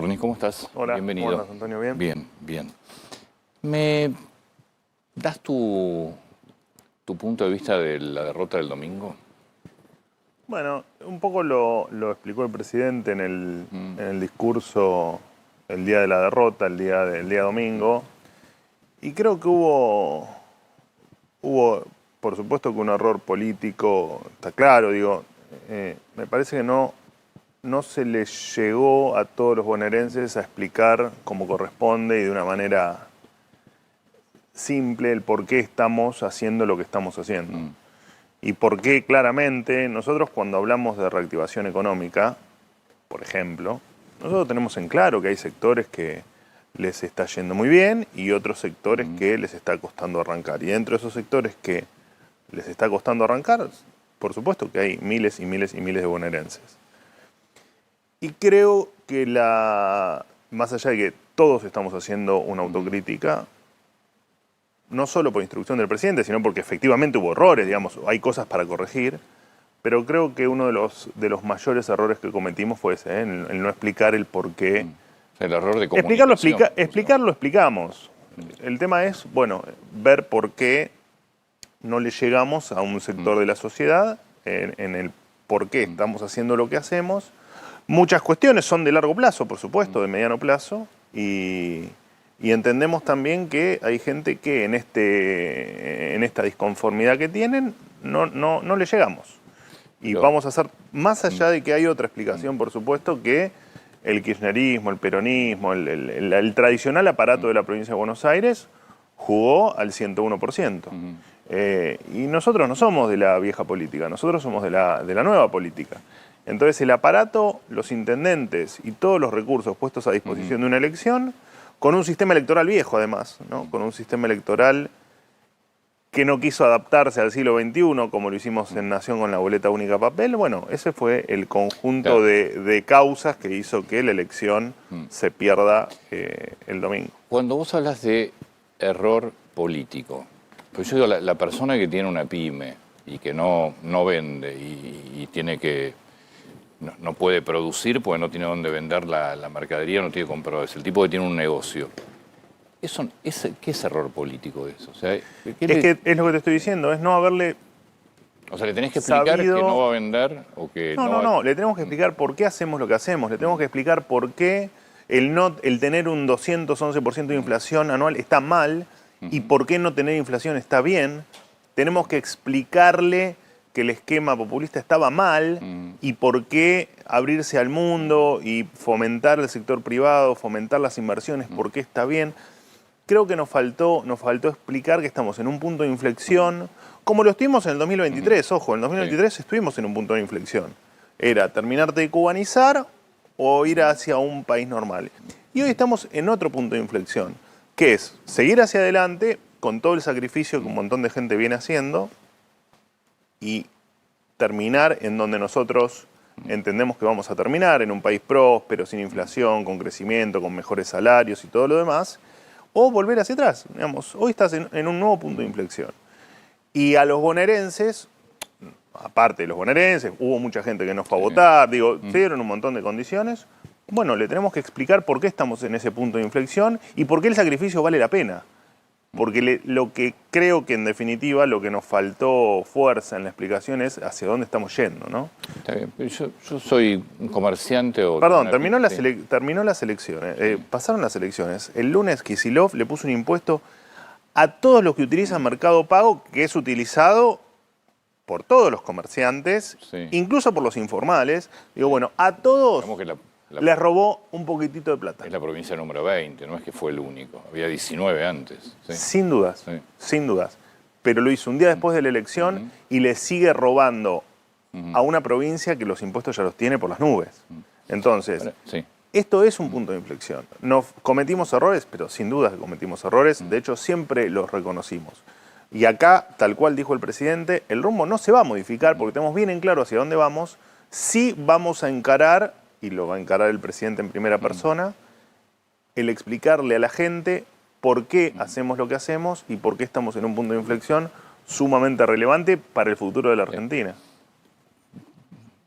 Dornis, ¿cómo estás? Hola, Bienvenido. ¿cómo andas, Antonio? ¿Bien? Bien, bien. ¿Me das tu punto de vista de la derrota del domingo? Bueno, un poco lo explicó el presidente en el discurso el día de la derrota, el día domingo. Y creo que hubo, por supuesto que un error político, está claro, me parece que no se les llegó a todos los bonaerenses a explicar como corresponde y de una manera simple el por qué estamos haciendo lo que estamos haciendo. Y por qué claramente nosotros cuando hablamos de reactivación económica, por ejemplo, nosotros tenemos en claro que hay sectores que les está yendo muy bien y otros sectores que les está costando arrancar. Y dentro de esos sectores que les está costando arrancar, por supuesto que hay miles y miles y miles de bonaerenses. Y creo que más allá de que todos estamos haciendo una autocrítica, no solo por instrucción del presidente, sino porque efectivamente hubo errores, digamos, hay cosas para corregir, pero creo que uno de los mayores errores que cometimos fue ese, el no explicar el por qué. El error de comunicación. Explicarlo explicamos. El tema es, bueno, ver por qué no le llegamos a un sector de la sociedad en el por qué estamos haciendo lo que hacemos. Muchas cuestiones son de largo plazo, por supuesto, de mediano plazo, y entendemos también que hay gente que en esta disconformidad que tienen no le llegamos. Y vamos a hacer, más allá de que hay otra explicación, por supuesto, que el kirchnerismo, el peronismo, el tradicional aparato de la provincia de Buenos Aires jugó al 101%. Y nosotros no somos de la vieja política, nosotros somos de la nueva política. Entonces el aparato, los intendentes y todos los recursos puestos a disposición de una elección, con un sistema electoral viejo además, ¿no? Con un sistema electoral que no quiso adaptarse al siglo XXI, como lo hicimos en Nación con la boleta única papel. Bueno, ese fue el conjunto de causas que hizo que la elección se pierda el domingo. Cuando vos hablas de error político, pues yo digo, la persona que tiene una pyme y que no vende y tiene que... No puede producir porque no tiene dónde vender la mercadería, no tiene compradores. El tipo que tiene un negocio. ¿Qué es error político eso? O sea, es lo que te estoy diciendo, es no haberle... O sea, le tenés que explicar que no va a vender o que No, le tenemos que explicar por qué hacemos lo que hacemos, le tenemos que explicar por qué el tener un 211% de inflación anual está mal y por qué no tener inflación está bien. Tenemos que explicarle que el esquema populista estaba mal y por qué abrirse al mundo y fomentar el sector privado, fomentar las inversiones, por qué está bien. Creo que nos faltó explicar que estamos en un punto de inflexión, como lo estuvimos en el 2023. Ojo, en el 2023 estuvimos en un punto de inflexión. Era terminar de cubanizar o ir hacia un país normal. Y hoy estamos en otro punto de inflexión, que es seguir hacia adelante con todo el sacrificio que un montón de gente viene haciendo y terminar en donde nosotros entendemos que vamos a terminar, en un país próspero, sin inflación, con crecimiento, con mejores salarios y todo lo demás, o volver hacia atrás. Digamos, hoy estás en un nuevo punto de inflexión. Y a los bonaerenses, aparte de los bonaerenses, hubo mucha gente que no fue a votar, se dieron un montón de condiciones. Bueno, le tenemos que explicar por qué estamos en ese punto de inflexión y por qué el sacrificio vale la pena. Porque lo que creo que en definitiva lo que nos faltó fuerza en la explicación es hacia dónde estamos yendo, ¿no? Está bien, yo soy un comerciante o... Perdón, terminó las elecciones, pasaron las elecciones. El lunes Kicillof le puso un impuesto a todos los que utilizan Mercado Pago, que es utilizado por todos los comerciantes, incluso por los informales. Digo, bueno, a todos... les robó un poquitito de plata. Es la provincia número 20, no es que fue el único. Había 19 antes. ¿Sí? Sin dudas, sin dudas. Pero lo hizo un día después de la elección y le sigue robando a una provincia que los impuestos ya los tiene por las nubes. Entonces, esto es un punto de inflexión. Nos cometimos errores, pero sin duda que cometimos errores. De hecho, siempre los reconocimos. Y acá, tal cual dijo el presidente, el rumbo no se va a modificar porque tenemos bien en claro hacia dónde vamos. Sí vamos a encarar, y lo va a encarar el presidente en primera persona, el explicarle a la gente por qué hacemos lo que hacemos y por qué estamos en un punto de inflexión sumamente relevante para el futuro de la Argentina.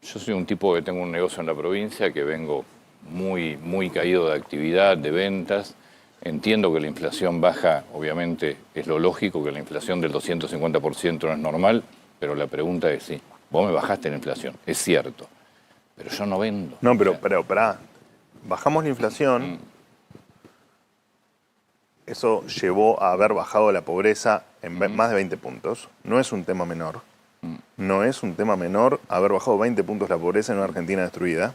Yo soy un tipo que tengo un negocio en la provincia, que vengo muy caído de actividad, de ventas. Entiendo que la inflación baja, obviamente es lo lógico que la inflación del 250% no es normal, pero la pregunta es sí, vos me bajaste la inflación, es cierto, pero yo no vendo. No, O sea, pero pará. Bajamos la inflación. Eso llevó a haber bajado la pobreza en más de 20 puntos. No es un tema menor. No es un tema menor haber bajado 20 puntos la pobreza en una Argentina destruida.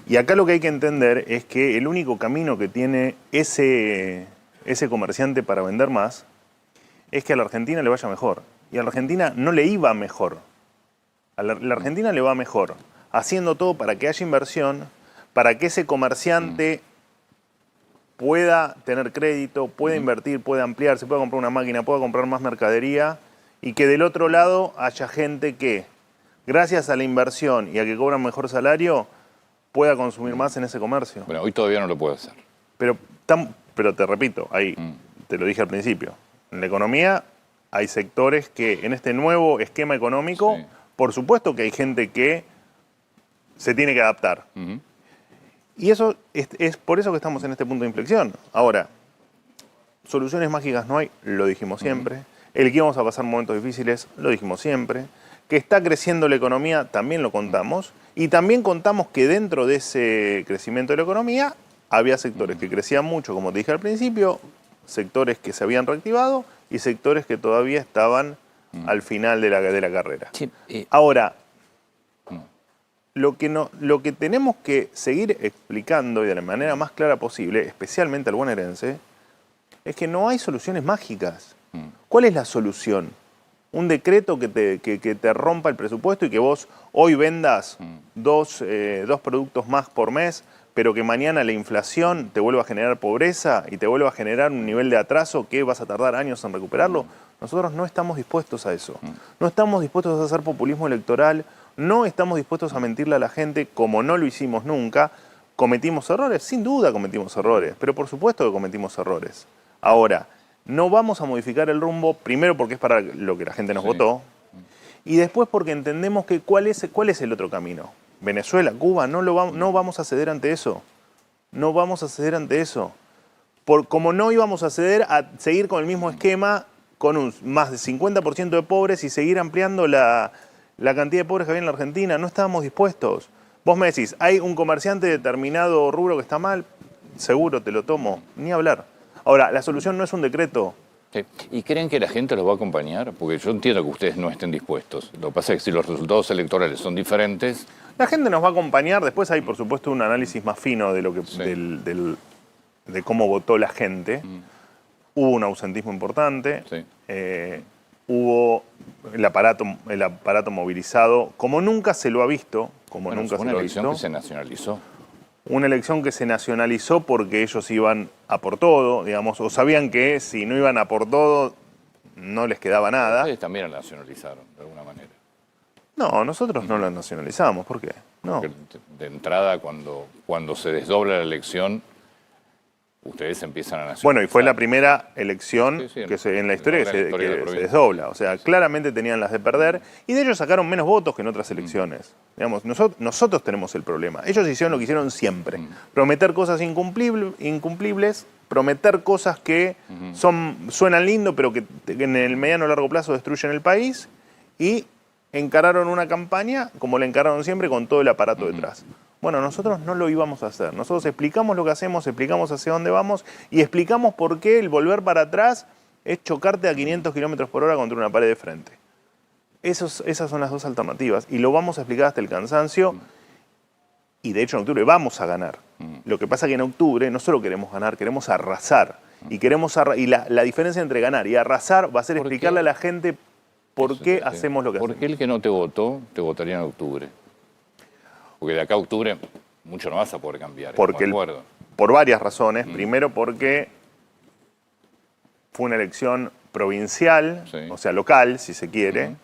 Y acá lo que hay que entender es que el único camino que tiene ese comerciante para vender más es que a la Argentina le vaya mejor. Y a la Argentina no le iba mejor. A la Argentina le va mejor haciendo todo para que haya inversión, para que ese comerciante pueda tener crédito, pueda invertir, pueda ampliarse, pueda comprar una máquina, pueda comprar más mercadería y que del otro lado haya gente que, gracias a la inversión y a que cobra un mejor salario, pueda consumir más en ese comercio. bueno, hoy todavía no lo puedo hacer. Pero te repito, ahí te lo dije al principio, en la economía hay sectores que en este nuevo esquema económico, Sí. por supuesto que hay gente que se tiene que adaptar. Y eso es por eso que estamos en este punto de inflexión. Ahora, soluciones mágicas no hay, lo dijimos siempre. El que íbamos a pasar momentos difíciles, lo dijimos siempre. Que está creciendo la economía, también lo contamos. Y también contamos que dentro de ese crecimiento de la economía había sectores que crecían mucho, como te dije al principio, sectores que se habían reactivado y sectores que todavía estaban al final de la carrera. Sí, Ahora, lo que tenemos que seguir explicando y de la manera más clara posible, especialmente al bonaerense, es que no hay soluciones mágicas. ¿Cuál es la solución? Un decreto que te rompa el presupuesto y que vos hoy vendas dos productos más por mes, pero que mañana la inflación te vuelva a generar pobreza y te vuelva a generar un nivel de atraso que vas a tardar años en recuperarlo. Nosotros no estamos dispuestos a eso. No estamos dispuestos a hacer populismo electoral. No estamos dispuestos a mentirle a la gente como no lo hicimos nunca. ¿Cometimos errores? Sin duda cometimos errores, pero por supuesto que cometimos errores. Ahora, no vamos a modificar el rumbo, primero porque es para lo que la gente nos votó, y después porque entendemos que cuál es el otro camino. Venezuela, Cuba, no vamos a ceder ante eso. No vamos a ceder ante eso. Como no íbamos a ceder a seguir con el mismo esquema, con un más de 50% de pobres y seguir ampliando la cantidad de pobres que había en la Argentina, no estábamos dispuestos. Vos me decís, hay un comerciante de determinado rubro que está mal, seguro te lo tomo, ni hablar. Ahora, la solución no es un decreto. sí. ¿Y creen que la gente los va a acompañar? Porque yo entiendo que ustedes no estén dispuestos. Lo que pasa es que si los resultados electorales son diferentes... La gente nos va a acompañar, después hay por supuesto un análisis más fino de lo que de cómo votó la gente. Hubo un ausentismo importante. Sí. Hubo el aparato movilizado, como nunca se lo ha visto, como Bueno, nunca fue se una lo ha elección visto. que se nacionalizó. Una elección que se nacionalizó porque ellos iban a por todo, digamos, o sabían que si no iban a por todo, no les quedaba nada. Ustedes también la nacionalizaron, de alguna manera. No, nosotros no la nacionalizamos, ¿por qué? No. Porque de entrada, cuando se desdobla la elección, ustedes empiezan a nacionalizar. Bueno, y fue la primera elección Sí, sí, en la historia la que historia de la se provincia. desdobla. O sea, claramente tenían las de perder y de ellos sacaron menos votos que en otras elecciones. Digamos, nosotros tenemos el problema. Ellos hicieron lo que hicieron siempre. Prometer cosas incumplibles, prometer cosas que suenan lindo, pero que en el mediano o largo plazo destruyen el país, y encararon una campaña como la encararon siempre, con todo el aparato detrás. Bueno, nosotros no lo íbamos a hacer. Nosotros explicamos lo que hacemos, explicamos hacia dónde vamos y explicamos por qué el volver para atrás es chocarte a 500 kilómetros por hora contra una pared de frente. Esas son las dos alternativas y lo vamos a explicar hasta el cansancio. Y de hecho en octubre vamos a ganar. Lo que pasa es que en octubre no solo queremos ganar, queremos arrasar. Y la diferencia entre ganar y arrasar va a ser ¿Por explicarle qué? a la gente por qué hacemos lo que ¿Por hacemos. qué el que no te votó, te votaría en octubre? Porque de acá a octubre mucho no vas a poder cambiar. Porque estamos de acuerdo. por varias razones. Primero porque fue una elección provincial, Sí. o sea, local, si se quiere.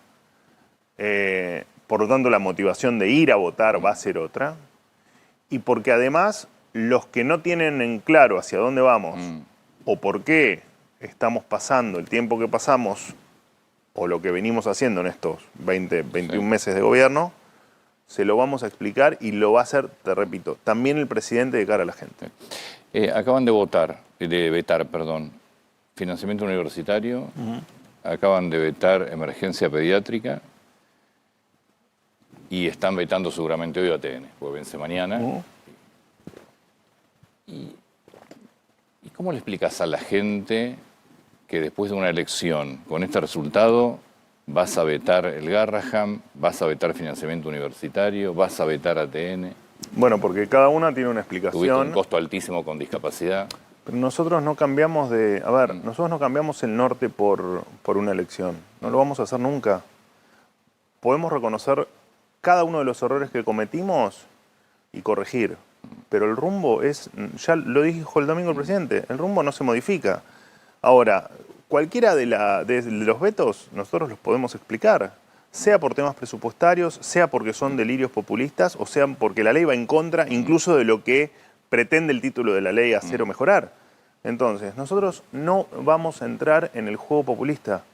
Por lo tanto, la motivación de ir a votar va a ser otra. Y porque además, los que no tienen en claro hacia dónde vamos o por qué estamos pasando el tiempo que pasamos o lo que venimos haciendo en estos 21 meses de gobierno, se lo vamos a explicar y lo va a hacer, te repito, también el presidente de cara a la gente. Acaban de vetar, financiamiento universitario, acaban de vetar emergencia pediátrica y están vetando seguramente hoy ATN, porque vence mañana. ¿Y cómo le explicas a la gente que después de una elección con este resultado vas a vetar el Garrahan, vas a vetar financiamiento universitario, vas a vetar ATN? Bueno, porque cada una tiene una explicación. Tuviste un costo altísimo con discapacidad. Pero nosotros no cambiamos nosotros no cambiamos el norte por una elección. No lo vamos a hacer nunca. Podemos reconocer cada uno de los errores que cometimos y corregir. Pero el rumbo es, ya lo dijo el domingo el presidente, el rumbo no se modifica. Ahora, cualquiera de los vetos nosotros los podemos explicar, sea por temas presupuestarios, sea porque son delirios populistas, o sea porque la ley va en contra incluso de lo que pretende el título de la ley hacer o mejorar. Entonces, nosotros no vamos a entrar en el juego populista.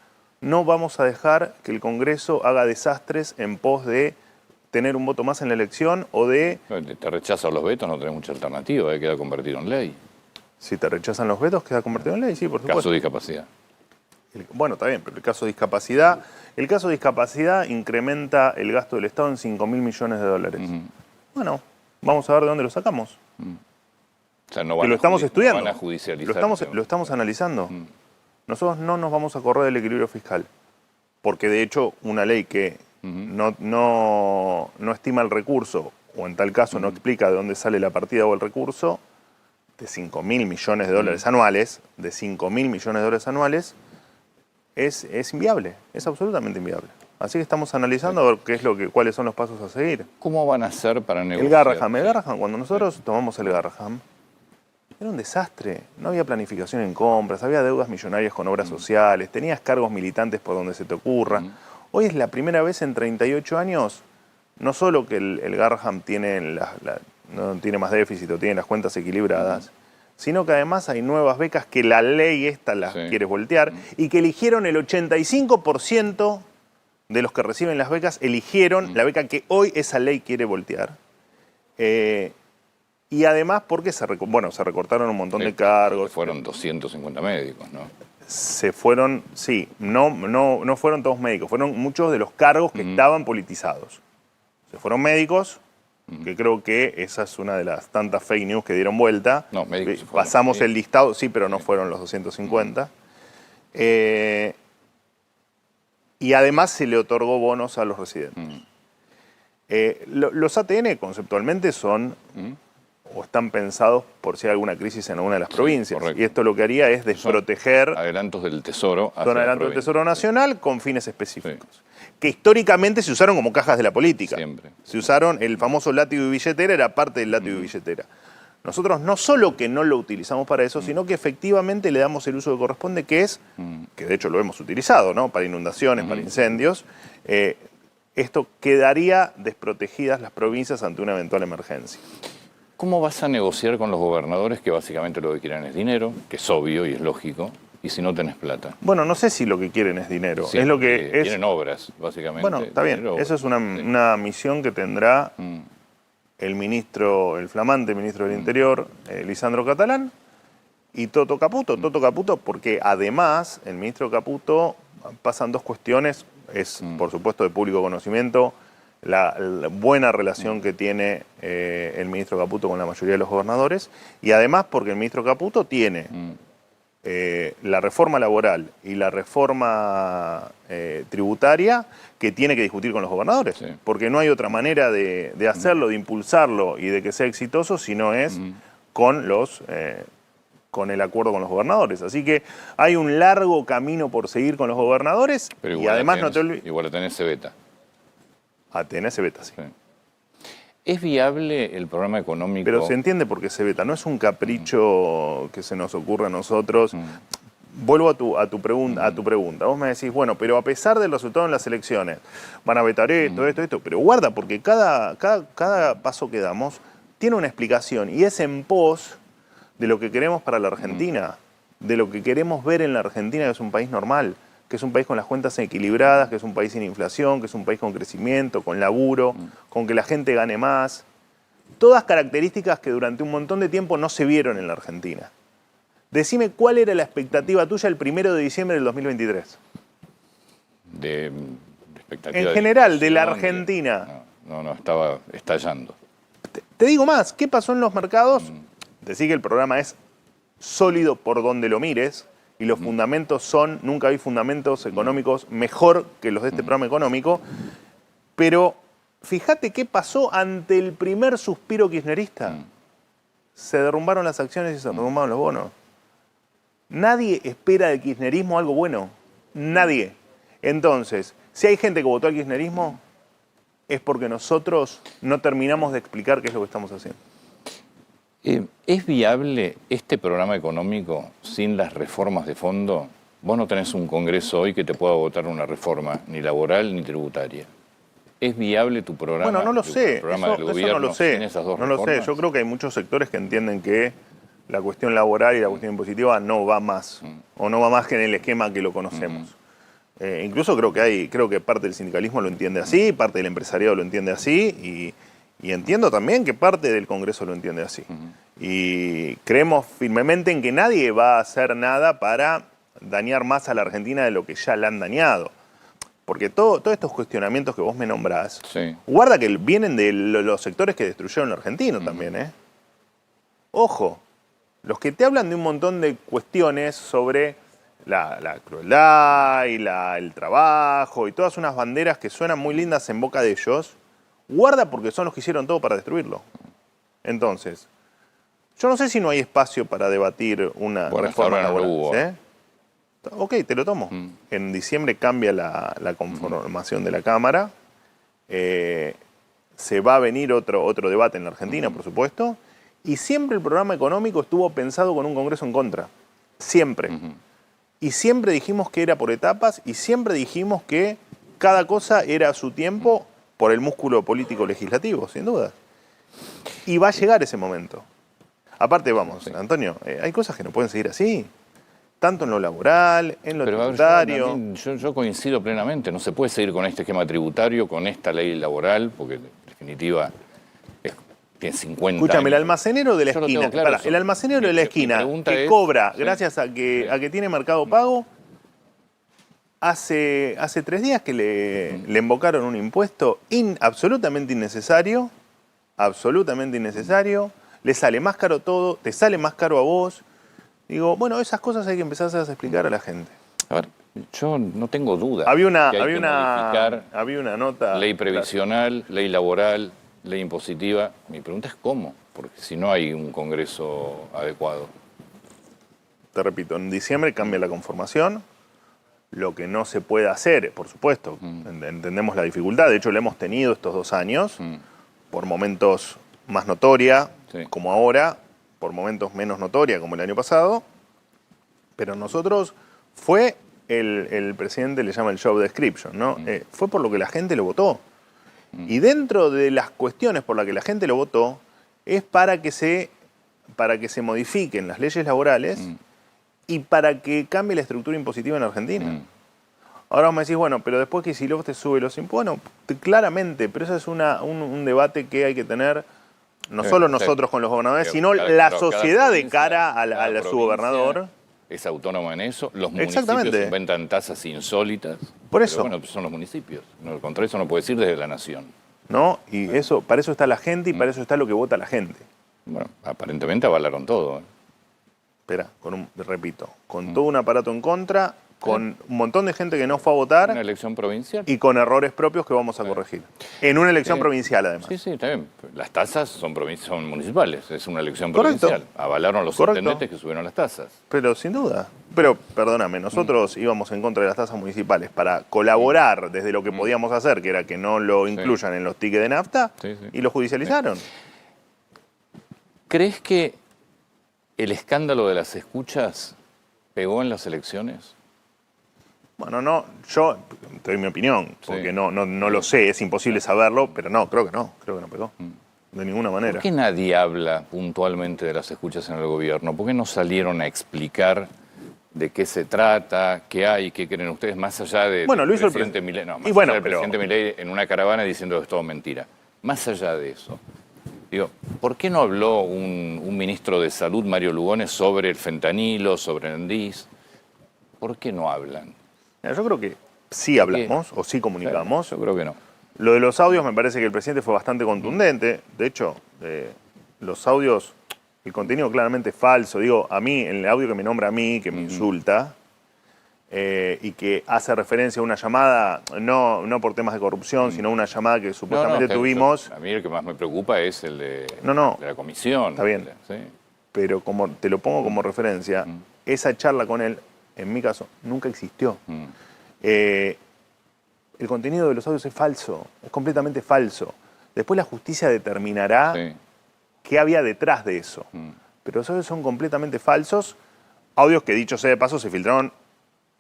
No vamos a dejar que el Congreso haga desastres en pos de tener un voto más en la elección o de... Te rechazan los vetos, no tenés mucha alternativa, queda convertido en ley. Si te rechazan los vetos, queda convertido en ley, sí, por supuesto. Caso de discapacidad. Bueno, está bien, pero el caso de discapacidad incrementa el gasto del Estado en 5.000 millones de dólares. Bueno, vamos a ver de dónde lo sacamos. O sea, no que lo estamos estudiando, no van a judicializar lo estamos analizando. Nosotros no nos vamos a correr del equilibrio fiscal, porque de hecho una ley que no estima el recurso, o en tal caso no explica de dónde sale la partida o el recurso, de 5.000 millones de dólares anuales, es inviable, es absolutamente inviable. Así que estamos analizando a ver cuáles son los pasos a seguir. ¿Cómo van a hacer para negociar? El Garrahan, cuando nosotros tomamos el Garrahan, era un desastre. No había planificación en compras, había deudas millonarias con obras sociales, tenías cargos militantes por donde se te ocurra. Hoy es la primera vez en 38 años, no solo que el Garrahan no tiene más déficit o tiene las cuentas equilibradas, sino que además hay nuevas becas que la ley esta las quiere voltear y que eligieron el 85% de los que reciben las becas, eligieron la beca que hoy esa ley quiere voltear. Y además porque se recortaron un montón de cargos. Fueron 250 médicos, ¿no? Se fueron, sí, no fueron todos médicos, fueron muchos de los cargos que estaban politizados. Se fueron médicos, que creo que esa es una de las tantas fake news que dieron vuelta. No, médicos pasamos el listado, sí, pero no fueron los 250. Y además se le otorgó bonos a los residentes. Los ATN conceptualmente son o están pensados por si hay alguna crisis en alguna de las provincias. Correcto. Y esto lo que haría es desproteger... Adelantos del Tesoro. Son adelantos del Tesoro Nacional con fines específicos. Que históricamente se usaron como cajas de la política. Siempre. Se usaron, el famoso látigo y billetera era parte del látigo y billetera. Nosotros no solo que no lo utilizamos para eso, sino que efectivamente le damos el uso que corresponde, que es, que de hecho lo hemos utilizado, ¿no? Para inundaciones, para incendios. Esto quedaría desprotegidas las provincias ante una eventual emergencia. ¿Cómo vas a negociar con los gobernadores que básicamente lo que quieren es dinero, que es obvio y es lógico, y si no tenés plata? Bueno, no sé si lo que quieren es dinero. Sí, es lo que es... Tienen obras, básicamente. Bueno, está bien. Esa es una misión que tendrá el flamante ministro del Interior, Lisandro Catalán, y Toto Caputo. Toto Caputo, porque además el ministro Caputo pasan dos cuestiones. Es, por supuesto, de público conocimiento la buena relación que tiene el ministro Caputo con la mayoría de los gobernadores, y además porque el ministro Caputo tiene la reforma laboral y la reforma tributaria que tiene que discutir con los gobernadores, porque no hay otra manera de hacerlo, de impulsarlo y de que sea exitoso si no es con el acuerdo con los gobernadores. Así que hay un largo camino por seguir con los gobernadores. Pero y además no te olvides... Igual ATN se veta. ATN se veta, sí. ¿Es viable el programa económico? Pero se entiende por qué se veta, no es un capricho que se nos ocurre a nosotros. Vuelvo a tu pregunta. Vos me decís, bueno, pero a pesar del resultado en las elecciones, van a vetar esto, pero guarda, porque cada paso que damos tiene una explicación y es en pos de lo que queremos para la Argentina, de lo que queremos ver en la Argentina, que es un país normal. que es un país con las cuentas equilibradas, que es un país sin inflación, que es un país con crecimiento, con laburo, con que la gente gane más. Todas características que durante un montón de tiempo no se vieron en la Argentina. Decime cuál era la expectativa tuya el 1 de diciembre del 2023. De expectativa En general, inflación, de la Argentina. No, estaba estallando. Te digo más, ¿qué pasó en los mercados? Decí que el programa es sólido por donde lo mires y los fundamentos son, nunca vi fundamentos económicos mejor que los de este programa económico, pero fíjate qué pasó ante el primer suspiro kirchnerista. Se derrumbaron las acciones y se derrumbaron los bonos. Nadie espera del kirchnerismo algo bueno. Nadie. Entonces, si hay gente que votó al kirchnerismo, es porque nosotros no terminamos de explicar qué es lo que estamos haciendo. ¿Es viable este programa económico sin las reformas de fondo? Vos no tenés un Congreso hoy que te pueda votar una reforma ni laboral ni tributaria. ¿Es viable tu programa? Bueno, no lo sé. El programa del Eso gobierno no lo sé. sin esas dos no lo sé. reformas? Yo creo que hay muchos sectores que entienden que la cuestión laboral y la cuestión impositiva no va más. O no va más que en el esquema que lo conocemos. Incluso creo que parte del sindicalismo lo entiende así, parte del empresariado lo entiende así y entiendo también que parte del Congreso lo entiende así. Y creemos firmemente en que nadie va a hacer nada para dañar más a la Argentina de lo que ya la han dañado. Porque todos estos cuestionamientos que vos me nombrás, Sí. guarda que vienen de los sectores que destruyeron lo argentino también, ¿eh? Ojo, los que te hablan de un montón de cuestiones sobre la crueldad y el trabajo y todas unas banderas que suenan muy lindas en boca de ellos, guarda porque son los que hicieron todo para destruirlo. Entonces, yo no sé si no hay espacio para debatir una Bueno, reforma hasta ahora no laboral. lo hubo. ¿Eh? Ok, te lo tomo. En diciembre cambia la conformación de la Cámara. Se va a venir otro debate en la Argentina, por supuesto. Y siempre el programa económico estuvo pensado con un Congreso en contra. Siempre. Y siempre dijimos que era por etapas y siempre dijimos que cada cosa era a su tiempo por el músculo político legislativo, sin duda. Y va a llegar ese momento. Aparte, vamos, Antonio, hay cosas que no pueden seguir así. Tanto en lo laboral, en lo Pero a ver, tributario. yo coincido plenamente. No se puede seguir con este esquema tributario, con esta ley laboral, porque en definitiva tiene 50 Escúchame, el años. almacenero de la Yo lo esquina, tengo claro pará, eso. el almacenero de la Mi esquina pregunta que es- cobra sí. gracias a que tiene Mercado Pago, hace 3 días que le invocaron un impuesto absolutamente innecesario, le sale más caro todo, te sale más caro a vos. Digo, bueno, esas cosas hay que empezar a explicar a la gente. A ver, yo no tengo duda. Había una, que hay había que una, modificar había una nota. ley previsional, ley laboral, ley impositiva. Mi pregunta es cómo, porque si no hay un Congreso adecuado. Te repito, en diciembre cambia la conformación. Lo que no se puede hacer, por supuesto, entendemos la dificultad. De hecho, la hemos tenido estos 2 años, por momentos más notoria, Sí. como ahora, por momentos menos notoria, como el año pasado. Pero nosotros fue el presidente le llama el job description, ¿no? Fue por lo que la gente lo votó. Y dentro de las cuestiones por las que la gente lo votó, es para que se modifiquen las leyes laborales y para que cambie la estructura impositiva en Argentina. Ahora vos me decís, bueno, pero después que Kicillof te sube los impuestos, bueno, claramente, pero eso es un debate que hay que tener, no solo nosotros con los gobernadores, sino la sociedad de cara a su gobernador. Es autónoma en eso. Los municipios Exactamente. inventan tasas insólitas. Por eso. Pero bueno, son los municipios. No, contra eso no puede decir desde la nación. ¿No? Y para eso está la gente y para eso está lo que vota la gente. Bueno, aparentemente avalaron todo. Espera, repito, con todo un aparato en contra, con un montón de gente que no fue a votar Una elección provincial. y con errores propios que vamos a corregir. En una elección provincial, además. Sí, sí, está bien. Las tasas son municipales, es una elección Correcto. provincial. Avalaron los Correcto. intendentes que subieron las tasas. Pero sin duda. Pero, perdóname, nosotros íbamos en contra de las tasas municipales para colaborar desde lo que podíamos hacer, que era que no lo incluyan en los tickets de nafta, Sí, sí. y lo judicializaron. ¿Crees que el escándalo de las escuchas pegó en las elecciones? Bueno, no, yo te doy mi opinión, porque no lo sé, es imposible saberlo, pero no, creo que no pegó. De ninguna manera. ¿Por qué nadie habla puntualmente de las escuchas en el gobierno? ¿Por qué no salieron a explicar de qué se trata, qué hay, qué creen ustedes, más allá de Bueno, lo hizo el presidente Milei, no, más y bueno, allá del pero- presidente Milei en una caravana diciendo que es todo mentira. Más allá de eso, digo, ¿por qué no habló un ministro de Salud, Mario Lugones, sobre el fentanilo, sobre el Andís? ¿Por qué no hablan? Mira, yo creo que sí hablamos o sí comunicamos. Yo creo que no. Lo de los audios me parece que el presidente fue bastante contundente. De hecho, los audios, el contenido claramente falso. Digo, a mí, en el audio que me nombra a mí, que me insulta, y que hace referencia a una llamada, no por temas de corrupción, sino una llamada que supuestamente tuvimos. A mí el que más me preocupa es el de, No, de la comisión. está bien. Sí. Pero como te lo pongo como referencia, esa charla con él, en mi caso, nunca existió. El contenido de los audios es falso, es completamente falso. Después la justicia determinará Sí. qué había detrás de eso. Pero los audios son completamente falsos. Audios que, dicho sea de paso, se filtraron.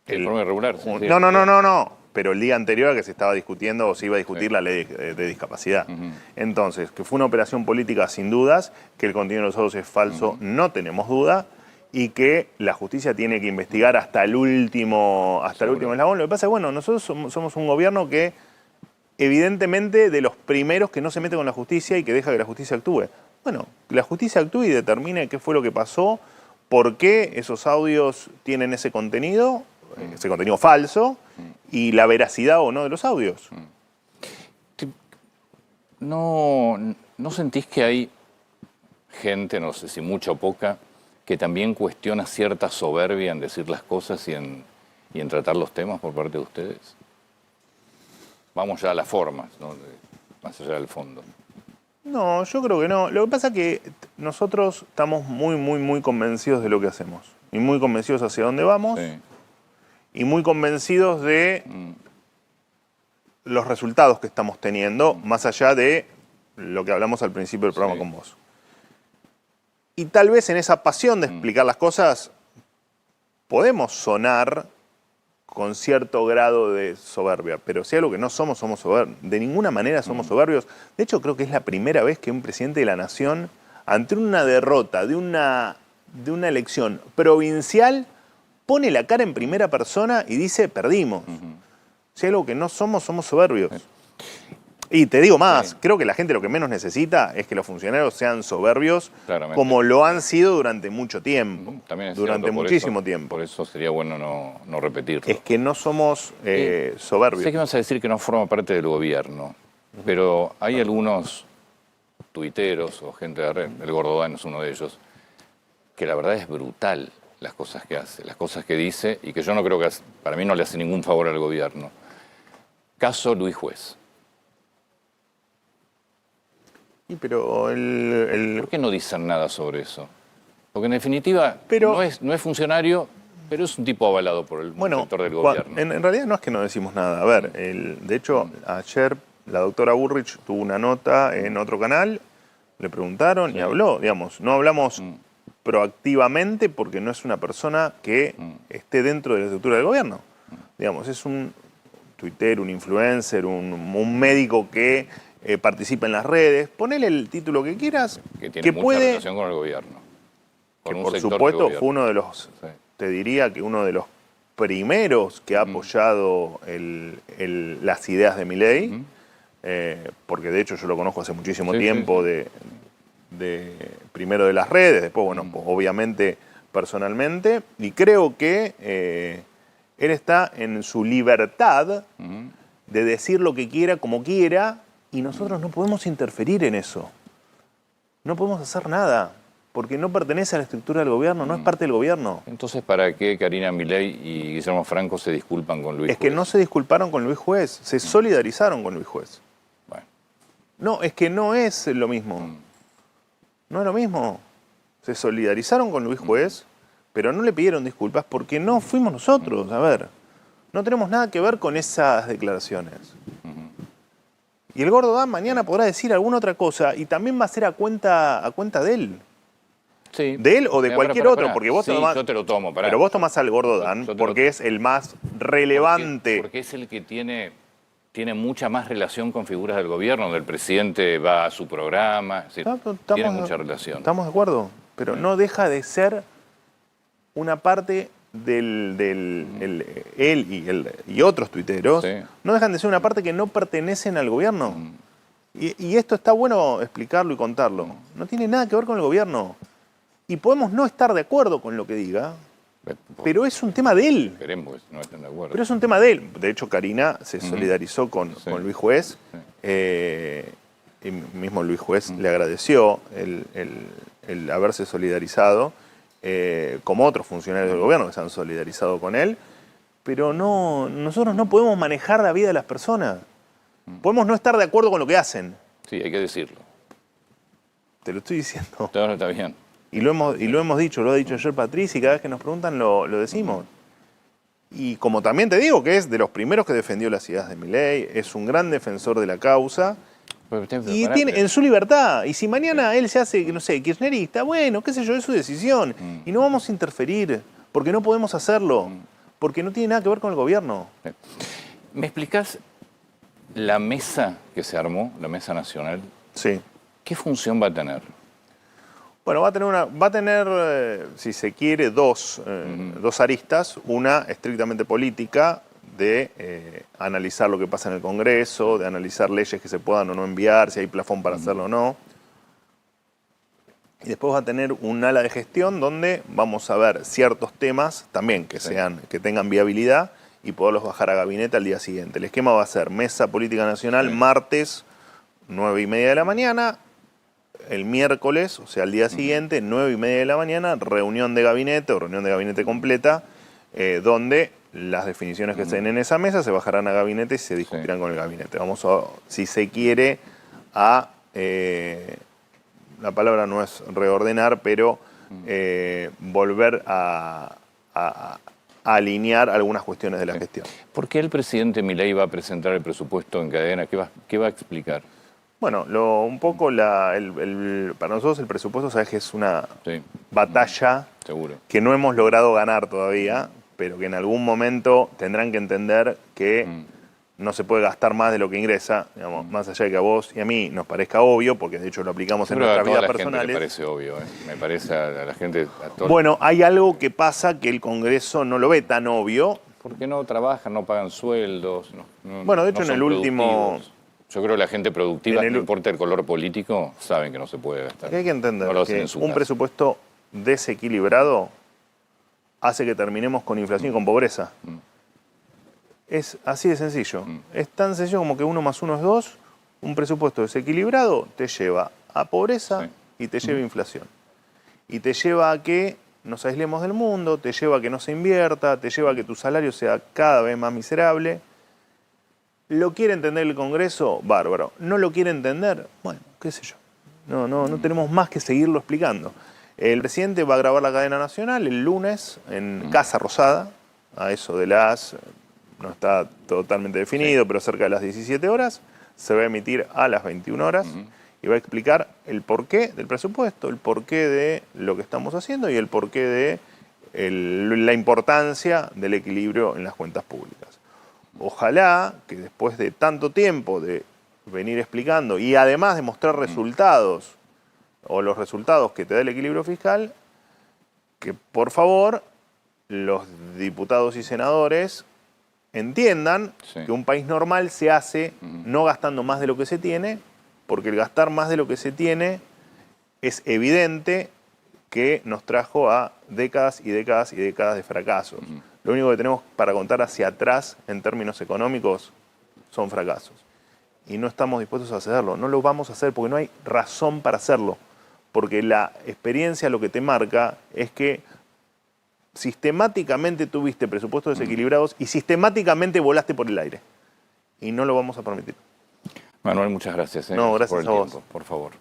De forma irregular. Sí, sí. No. Pero el día anterior a que se estaba discutiendo o se iba a discutir la ley de discapacidad. Entonces, que fue una operación política sin dudas, que el contenido de los audios es falso, no tenemos duda, y que la justicia tiene que investigar hasta el último eslabón. Lo que pasa es que, bueno, nosotros somos un gobierno que, evidentemente, de los primeros que no se mete con la justicia y que deja que la justicia actúe. Bueno, que la justicia actúe y determine qué fue lo que pasó, por qué esos audios tienen ese contenido falso, y la veracidad o no de los audios. ¿No sentís que hay gente, no sé si mucha o poca, que también cuestiona cierta soberbia en decir las cosas y en tratar los temas por parte de ustedes? Vamos ya a las formas, ¿no? Más allá del fondo. No, yo creo que no. Lo que pasa es que nosotros estamos muy convencidos de lo que hacemos. Y muy convencidos hacia dónde vamos. Sí. Y muy convencidos de los resultados que estamos teniendo, más allá de lo que hablamos al principio del programa con vos. Y tal vez en esa pasión de explicar las cosas podemos sonar con cierto grado de soberbia, pero si algo que no somos soberbios. De ninguna manera somos soberbios. De hecho, creo que es la primera vez que un presidente de la nación, ante una derrota de una elección provincial, pone la cara en primera persona y dice, perdimos. Si algo que no somos soberbios. Y te digo más, creo que la gente lo que menos necesita es que los funcionarios sean soberbios, Claramente. como lo han sido durante mucho tiempo. También es durante cierto, muchísimo tiempo. Por eso sería bueno no repetirlo. Es que no somos soberbios. Sé que vas a decir que no forma parte del gobierno, pero hay algunos tuiteros o gente de red, el Gordodán es uno de ellos, que la verdad es brutal las cosas que hace, las cosas que dice, y que yo no creo que, para mí no le hace ningún favor al gobierno. Caso Luis Juez. Pero ¿Por qué no dicen nada sobre eso? Porque en definitiva Pero- no es funcionario, pero es un tipo avalado por el sector del gobierno. En realidad no es que no decimos nada. A ver, de hecho, ayer la doctora Burrich tuvo una nota en otro canal, le preguntaron y habló, digamos. No hablamos proactivamente porque no es una persona que esté dentro de la estructura del gobierno. Digamos, es un tuitero, un influencer, un médico que participa en las redes. Ponele el título que quieras, que tiene mucha puede, relación con el gobierno. que Con un por sector del supuesto gobierno. fue uno de los, Sí. te diría que uno de los primeros que ha apoyado las ideas de Milei, porque de hecho yo lo conozco hace muchísimo tiempo, sí. primero de las redes, después, bueno, pues, obviamente personalmente, y creo que él está en su libertad de decir lo que quiera, como quiera, y nosotros no podemos interferir en eso. No podemos hacer nada, porque no pertenece a la estructura del gobierno, no es parte del gobierno. Entonces, ¿para qué Karina Milei y Guillermo Franco se disculpan con Luis Es que Juez? no se disculparon con Luis Juez, se solidarizaron con Luis Juez. Bueno, No, es que no es lo mismo. No es lo mismo. Se solidarizaron con Luis Juez, pero no le pidieron disculpas porque no fuimos nosotros. A ver, no tenemos nada que ver con esas declaraciones. Y el Gordo Dan mañana podrá decir alguna otra cosa y también va a ser a cuenta de él. sí. De él o de Pará, cualquier pará, otro, pará. porque vos Sí, tomás, yo te lo tomo, pará. pero vos tomás al Gordo Dan Yo te porque lo- es el más relevante. Porque es el que tiene mucha más relación con figuras del gobierno, donde el presidente va a su programa, es decir, tiene mucha relación. Estamos de acuerdo, pero no deja de ser una parte él y otros tuiteros, Sí. no dejan de ser una parte que no pertenecen al gobierno. Y esto está bueno explicarlo y contarlo. No tiene nada que ver con el gobierno. Y podemos no estar de acuerdo con lo que diga, pero es un tema de él. Esperemos que no estén de acuerdo. Pero es un tema de él. De hecho, Karina se solidarizó con Luis Juez. Y mismo Luis Juez le agradeció el haberse solidarizado, como otros funcionarios del gobierno que se han solidarizado con él. Pero nosotros no podemos manejar la vida de las personas. Podemos no estar de acuerdo con lo que hacen. Sí, hay que decirlo. Te lo estoy diciendo. Todo está bien. Y lo hemos dicho, lo ha dicho ayer Patricia, y cada vez que nos preguntan lo decimos. Y como también te digo que es de los primeros que defendió las ideas de Milei, es un gran defensor de la causa, y tiene en su libertad. Y si mañana él se hace, no sé, kirchnerista, bueno, qué sé yo, es su decisión. Y no vamos a interferir, porque no podemos hacerlo, porque no tiene nada que ver con el gobierno. ¿Me explicás la mesa que se armó, la mesa nacional? Sí. ¿Qué función va a tener? Bueno, va a tener, si se quiere, dos aristas. Una estrictamente política, de analizar lo que pasa en el Congreso, de analizar leyes que se puedan o no enviar, si hay plafón para hacerlo o no. Y después va a tener un ala de gestión donde vamos a ver ciertos temas también que tengan viabilidad y poderlos bajar a gabinete al día siguiente. El esquema va a ser Mesa Política Nacional, martes, 9:30 de la mañana. El miércoles, o sea, al día siguiente, 9:30 de la mañana, reunión de gabinete o reunión de gabinete completa, donde las definiciones que se den en esa mesa se bajarán a gabinete y se discutirán con el gabinete. Vamos a, si se quiere, a... la palabra no es reordenar, pero volver a alinear algunas cuestiones de la gestión. ¿Por qué el presidente Milei va a presentar el presupuesto en cadena? ¿Qué va a explicar? Bueno, un poco para nosotros el presupuesto, sabes que es una batalla que no hemos logrado ganar todavía, pero que en algún momento tendrán que entender que no se puede gastar más de lo que ingresa, digamos, más allá de que a vos y a mí nos parezca obvio, porque de hecho lo aplicamos en nuestras vidas personales. Me parece obvio, me parece a la gente... Bueno, hay algo que pasa que el Congreso no lo ve tan obvio. Porque no trabajan, no pagan sueldos. Bueno, de hecho en el último... Yo creo que la gente productiva, no importa el color político, saben que no se puede gastar. Hay que entender que un presupuesto desequilibrado hace que terminemos con inflación y con pobreza. Es así de sencillo. Es tan sencillo como que 1 más 1 es 2. Un presupuesto desequilibrado te lleva a pobreza y te lleva a inflación. Y te lleva a que nos aislemos del mundo, te lleva a que no se invierta, te lleva a que tu salario sea cada vez más miserable. ¿Lo quiere entender el Congreso? Bárbaro. ¿No lo quiere entender? Bueno, qué sé yo. No tenemos más que seguirlo explicando. El presidente va a grabar la cadena nacional el lunes en Casa Rosada, a eso de las... no está totalmente definido, pero cerca de las 17 horas. Se va a emitir a las 21 horas y va a explicar el porqué del presupuesto, el porqué de lo que estamos haciendo y el porqué de la importancia del equilibrio en las cuentas públicas. Ojalá que después de tanto tiempo de venir explicando y además de mostrar resultados o los resultados que te da el equilibrio fiscal, que por favor los diputados y senadores entiendan que un país normal se hace no gastando más de lo que se tiene, porque el gastar más de lo que se tiene es evidente que nos trajo a décadas y décadas y décadas de fracasos. Lo único que tenemos para contar hacia atrás en términos económicos son fracasos. Y no estamos dispuestos a hacerlo. No lo vamos a hacer porque no hay razón para hacerlo. Porque la experiencia lo que te marca es que sistemáticamente tuviste presupuestos desequilibrados y sistemáticamente volaste por el aire. Y no lo vamos a permitir. Manuel, muchas gracias. No, gracias por el a vos. tiempo, por favor.